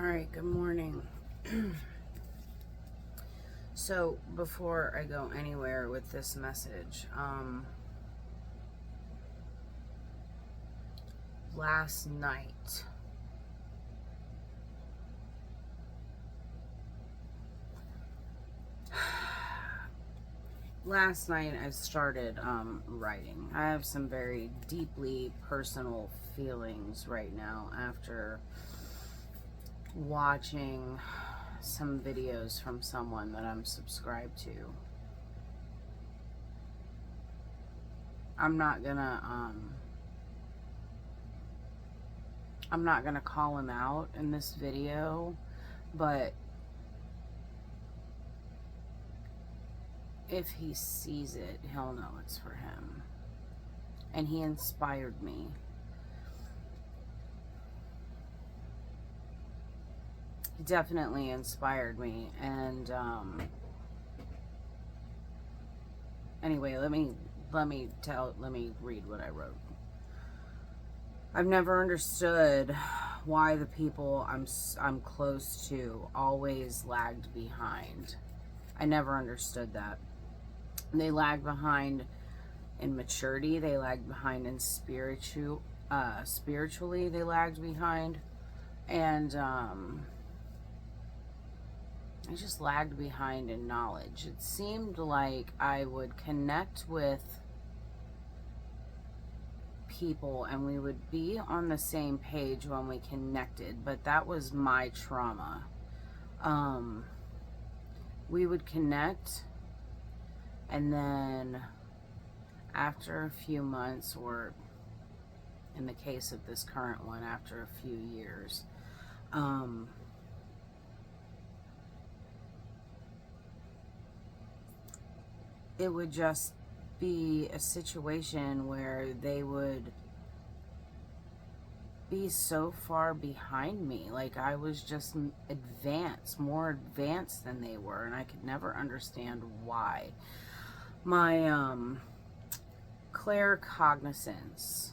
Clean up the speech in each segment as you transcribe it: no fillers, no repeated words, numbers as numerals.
Alright, good morning. So, before I go anywhere with this message, last night, I started writing. I have some very deeply personal feelings right now after watching some videos from someone that I'm subscribed to. I'm not gonna call him out in this video, but if he sees it, he'll know it's for him. And he inspired me. He definitely inspired me. And anyway, let me read what I wrote. I've never understood why the people I'm close to always lagged behind. I never understood that. They lagged behind in maturity. They lagged behind in spiritually. They lagged behind, and I just lagged behind in knowledge. It seemed like I would connect with people and we would be on the same page when we connected, but that was my trauma. We would connect, and then after a few months, or in the case of this current one, after a few years, it would just be a situation where they would be so far behind me. Like I was just more advanced than they were, and I could never understand why. My claircognizance,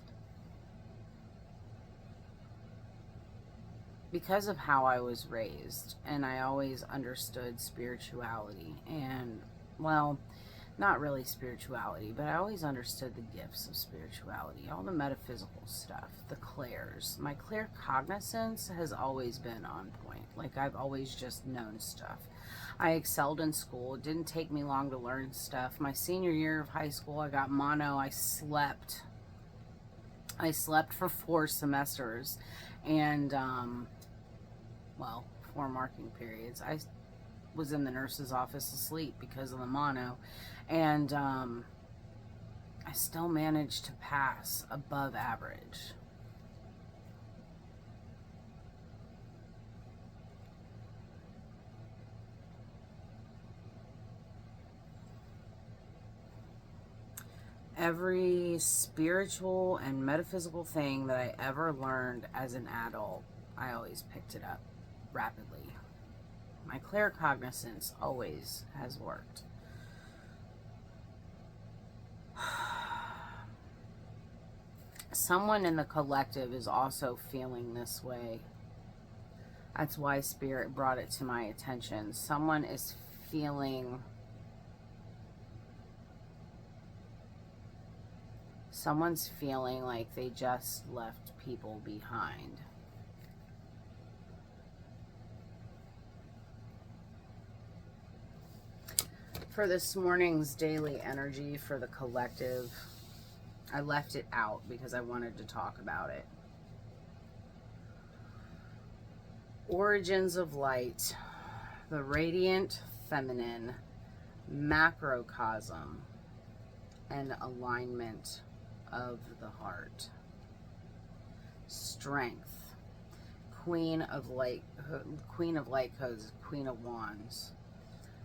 because of how I was raised, and I always understood spirituality, and well, not really spirituality, but I always understood the gifts of spirituality, all the metaphysical stuff, the clairs. My claircognizance has always been on point. Like I've always just known stuff. I excelled in school. It didn't take me long to learn stuff. My senior year of high school, I got mono. I slept for 4 semesters, and well, 4 marking periods. I was in the nurse's office asleep because of the mono, and I still managed to pass above average. Every spiritual and metaphysical thing that I ever learned as an adult, I always picked it up rapidly. My claircognizance always has worked. Someone in the collective is also feeling this way. That's why Spirit brought it to my attention. Someone is feeling... Someone's feeling like they just left people behind. For this morning's daily energy for the collective, I left it out because I wanted to talk about it. Origins of light, the radiant feminine, macrocosm, and alignment of the heart. Strength, Queen of light codes, Queen of wands.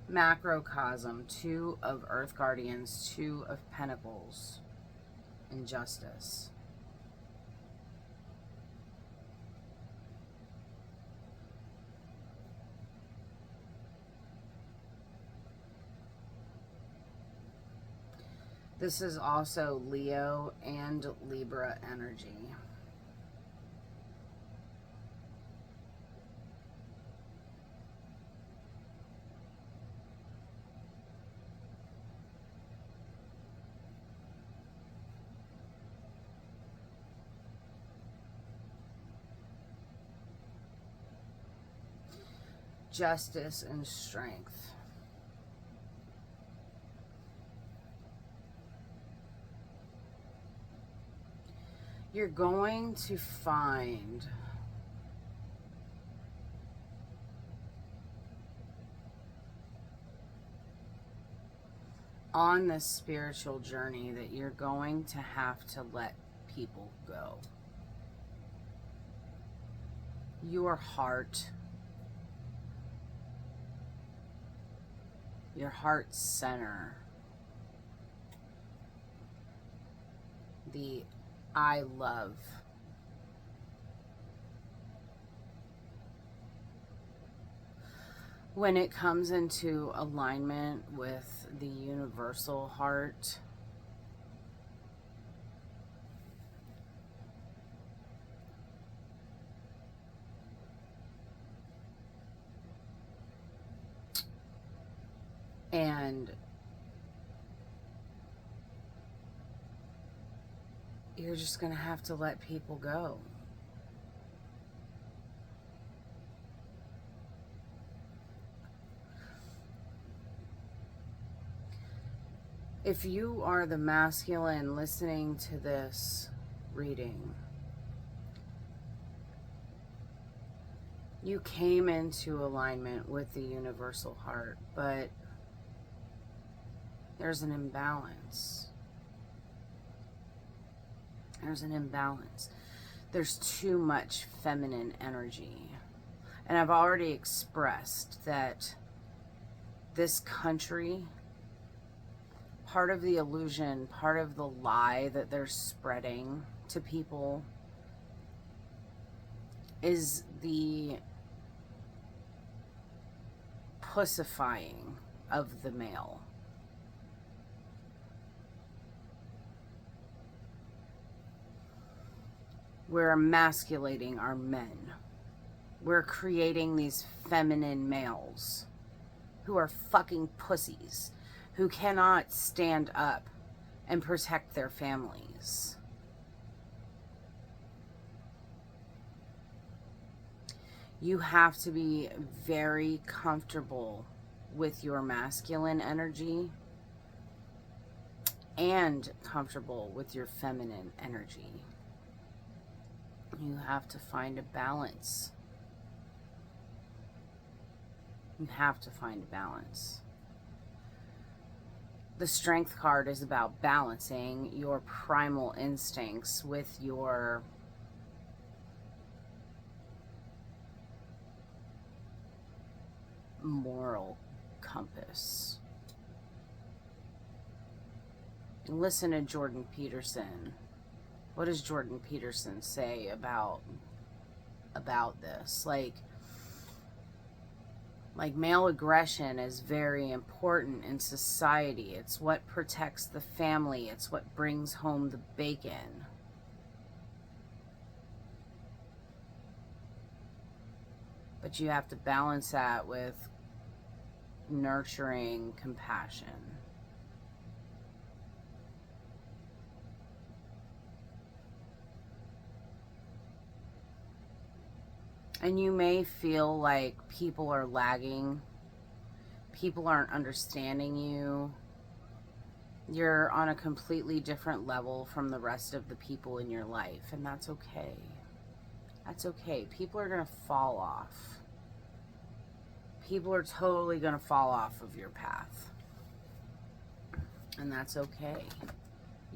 Macrocosm, 2 of earth guardians, 2 of pentacles, injustice. This is also Leo and Libra energy. justice and strength. You're going to find on this spiritual journey that you're going to have to let people go. Your heart, your heart center, the I love, when it comes into alignment with the universal heart, and you're just going to have to let people go. If you are the masculine listening to this reading, you came into alignment with the universal heart, but there's an imbalance. There's an imbalance. There's too much feminine energy. And I've already expressed that this country, part of the illusion, part of the lie that they're spreading to people is the pussifying of the male. We're emasculating our men. We're creating these feminine males who are fucking pussies, who cannot stand up and protect their families. You have to be very comfortable with your masculine energy and comfortable with your feminine energy. You have to find a balance. You have to find a balance. The Strength card is about balancing your primal instincts with your moral compass. Listen to Jordan Peterson. What does Jordan Peterson say about this? Like male aggression is very important in society. It's what protects the family. It's what brings home the bacon. But you have to balance that with nurturing compassion. And you may feel like people are lagging. People aren't understanding you. You're on a completely different level from the rest of the people in your life. And that's okay. That's okay. People are going to fall off. People are totally going to fall off of your path. And that's okay.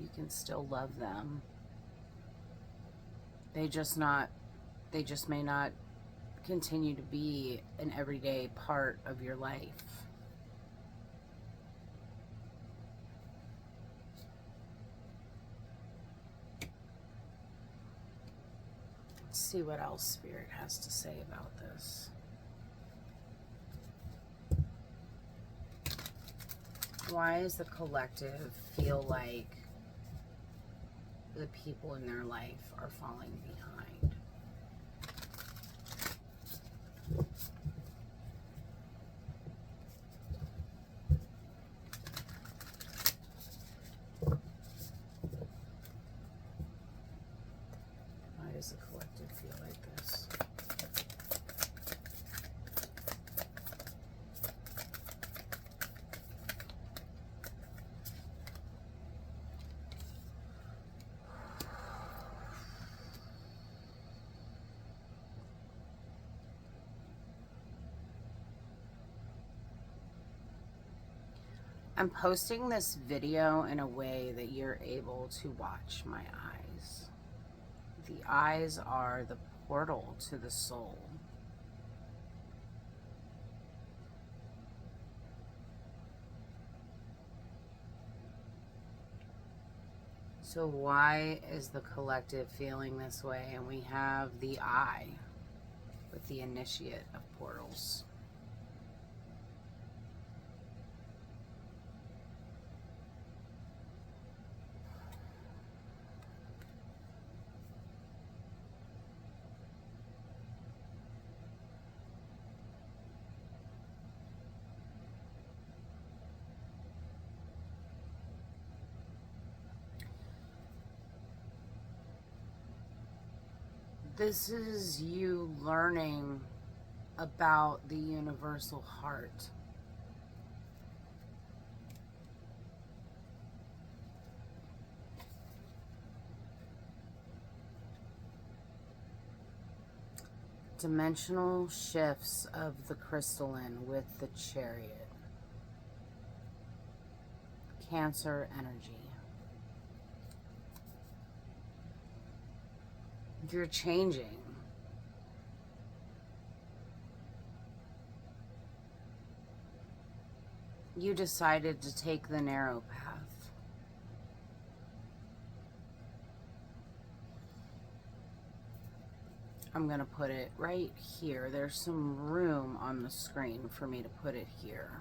You can still love them. They just may not continue to be an everyday part of your life. Let's see what else Spirit has to say about this. Why does the collective feel like the people in their life are falling behind? Why does the collective feel like this? I'm posting this video in a way that you're able to watch my eyes. The eyes are the portal to the soul. So why is the collective feeling this way? And we have the eye with the initiate of portals. This is you learning about the universal heart. Dimensional shifts of the crystalline with the Chariot. Cancer energy. You're changing. You decided to take the narrow path. I'm going to put it right here. There's some room on the screen for me to put it here.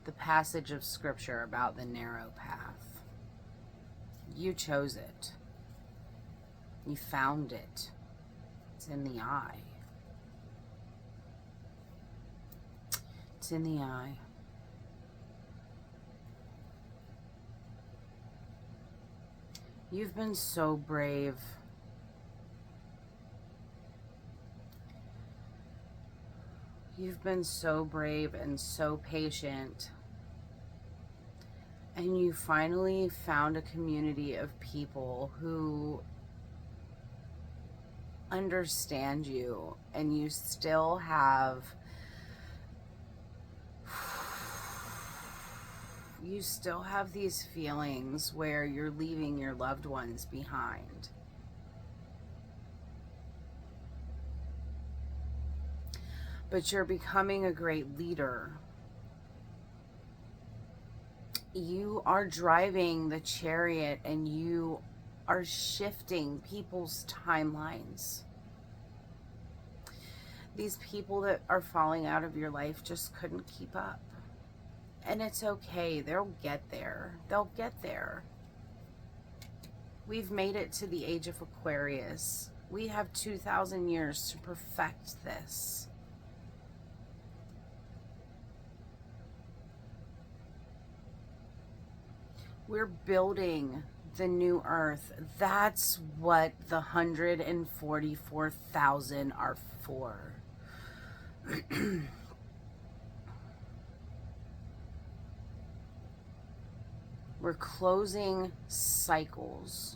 The passage of scripture about the narrow path. You chose it. You found it. It's in the eye. It's in the eye. You've been so brave. You've been so brave and so patient. And you finally found a community of people who understand you, and you still have these feelings where you're leaving your loved ones behind. But you're becoming a great leader. You are driving the Chariot and you are shifting people's timelines. These people that are falling out of your life just couldn't keep up. And it's okay. They'll get there. They'll get there. We've made it to the age of Aquarius. We have 2,000 years to perfect this. We're building the new earth. That's what the 144,000 are for. We're closing cycles.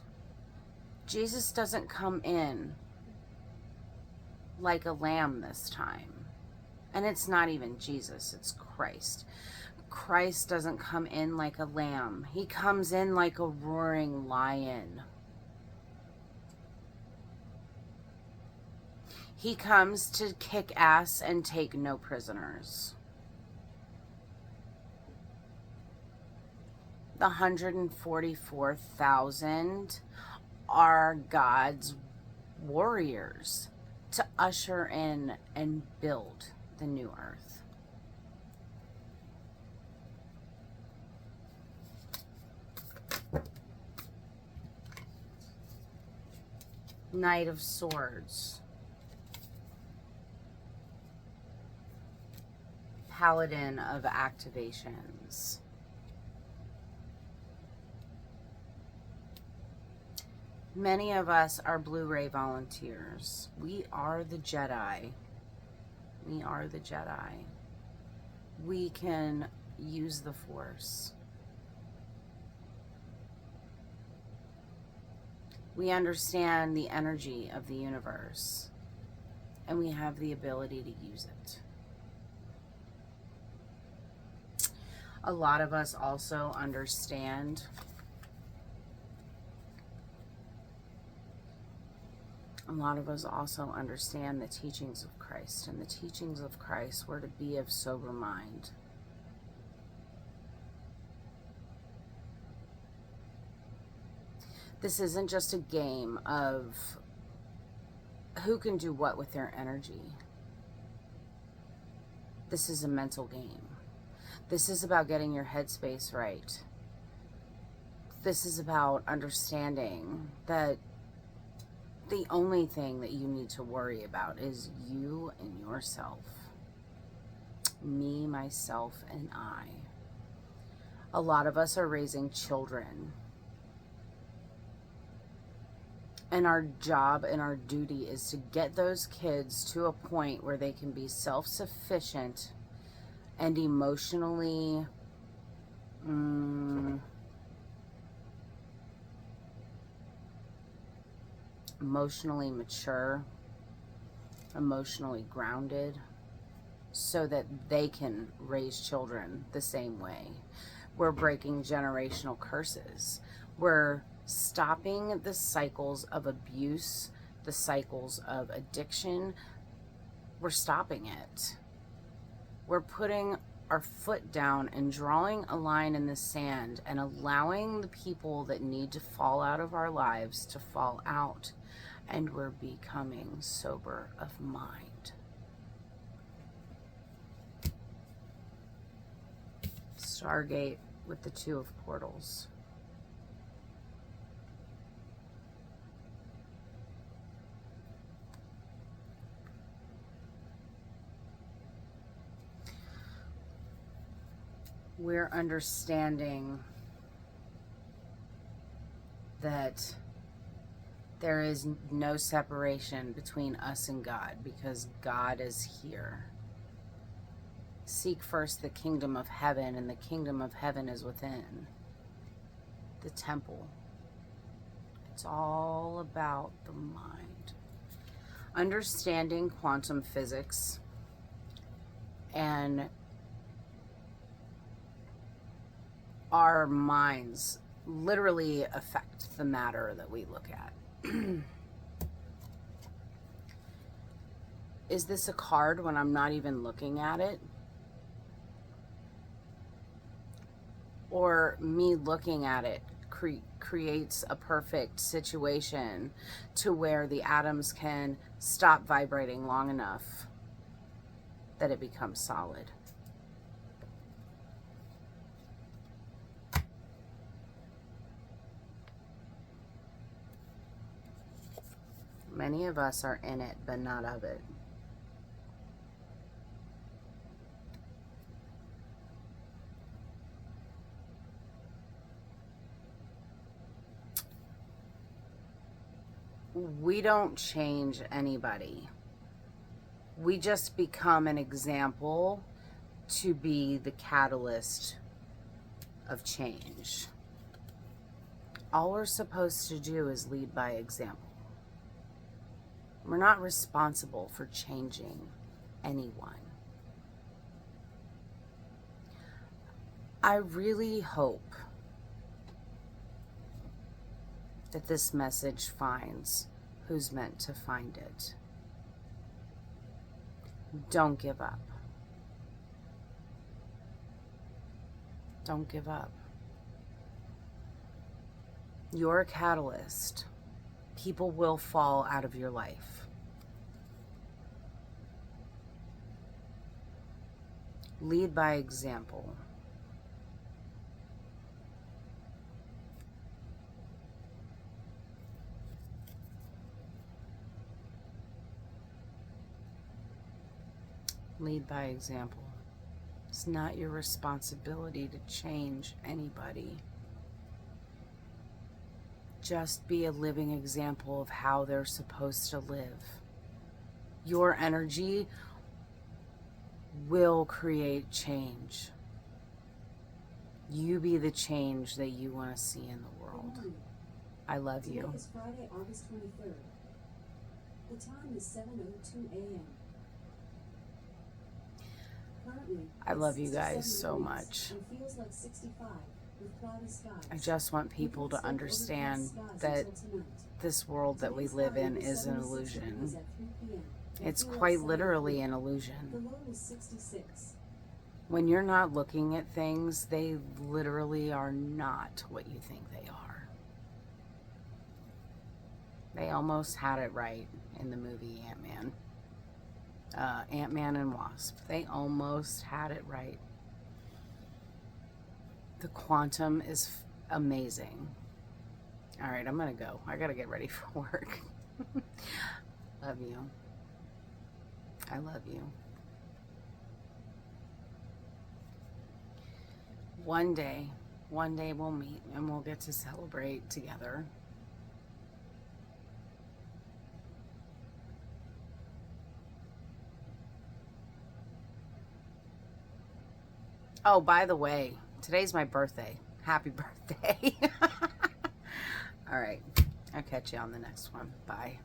Jesus doesn't come in like a lamb this time. And it's not even Jesus, it's Christ. Christ doesn't come in like a lamb. He comes in like a roaring lion. He comes to kick ass and take no prisoners. The 144,000 are God's warriors to usher in and build the new earth. Knight of Swords. Paladin of Activations. Many of us are Blu-ray volunteers. We are the Jedi. We are the Jedi. We can use the Force. We understand the energy of the universe, and we have the ability to use it. A lot of us also understand the teachings of Christ, and the teachings of Christ were to be of sober mind. This isn't just a game of who can do what with their energy. This is a mental game. This is about getting your headspace right. This is about understanding that the only thing that you need to worry about is you and yourself. Me, myself, and I. A lot of us are raising children. And our job and our duty is to get those kids to a point where they can be self-sufficient and emotionally mature, emotionally grounded, so that they can raise children the same way. We're breaking generational curses. We're stopping the cycles of abuse, the cycles of addiction. We're stopping it. We're putting our foot down and drawing a line in the sand and allowing the people that need to fall out of our lives to fall out. And we're becoming sober of mind. Stargate with the Two of Portals. We're understanding that there is no separation between us and God, because God is here. Seek first the kingdom of heaven, and the kingdom of heaven is within. The temple. It's all about the mind. Understanding quantum physics and our minds literally affect the matter that we look at. Is this a card when I'm not even looking at it? Or me looking at it creates a perfect situation to where the atoms can stop vibrating long enough that it becomes solid. Many of us are in it, but not of it. We don't change anybody. We just become an example to be the catalyst of change. All we're supposed to do is lead by example. We're not responsible for changing anyone. I really hope that this message finds who's meant to find it. Don't give up. Don't give up. You're a catalyst. People will fall out of your life. Lead by example. Lead by example. It's not your responsibility to change anybody. Just be a living example of how they're supposed to live. Your energy will create change. You be the change that you want to see in the world. I love you. Today is Friday, August 23rd. The time is 7:02 a.m. Currently, I it's love you 67 guys so degrees much. and feels like 65 with cloudy skies. I just want people to understand that this world that we Today's live high in will be is an 76 degrees illusion. at 3 p.m. and It's feel like quite 73. literally an The illusion. low is 66. When you're not looking at things, they literally are not what you think they are. They almost had it right in the movie Ant-Man. Ant-Man and Wasp. They almost had it right. The quantum is amazing. All right, I'm going to go. I got to get ready for work. Love you. I love you. One day we'll meet and we'll get to celebrate together. Oh, by the way, today's my birthday. Happy birthday. All right. I'll catch you on the next one. Bye.